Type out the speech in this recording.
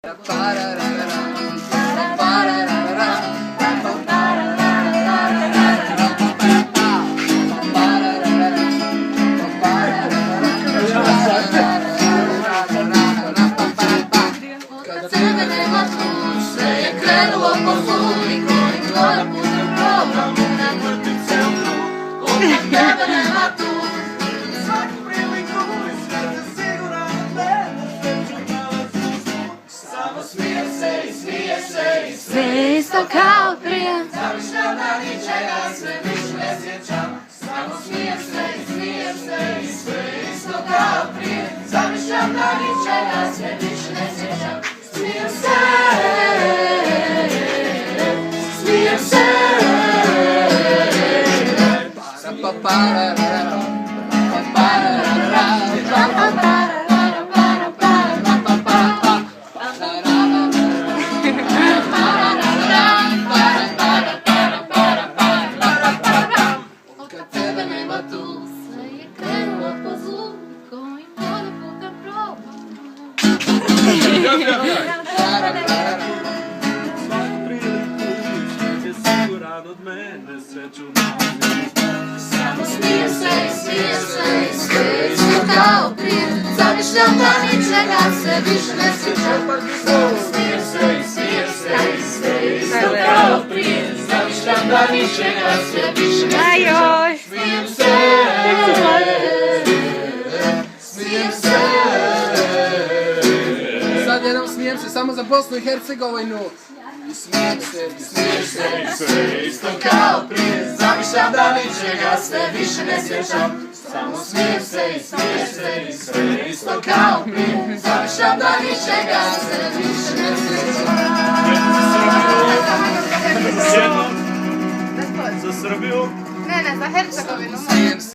Kad tebe nema tu, sve je krenulo po zlu, niko nikada putem probam, ne vrtim se u krug. Od tebe nema tu, svaku priliku i sve te siguran od mene, sreću nalazi u snu. Samo smijem se i smijem se i sve je isto kao prije. Zamišljam da ničega sve više ne sjećam. Samo smijem se i smijem se i sve je isto kao prije. Zamišljam da ničega sve više ne sjećam. Smijem se, smijem se. Kad tebe nema tu, sve je krenulo po zlu, kojim voda putem probam. Svaku priliku i sve je siguran od mene, sreću nalazi. Samo smijem se i smijem se i sve je isto kao prije. Zamišljam da ničega se više ne sjećam. Samo smijem se i smijem se i sve je isto kao prije. Zamišljam da ničega se više ne sjećam. Smijem se, smijem se. Sad jednom smijem se samo za Bosnu i Hercegovinu. Smijem se i sve je isto kao prije. Zamišljam da ničega sve više ne sjećam. Samo smijem se i smijem se i sve je isto kao prije. Zamišljam da ničega sve više ne sjećam. Za Srbiju? Ne, za Hercegovinu. Smijem se.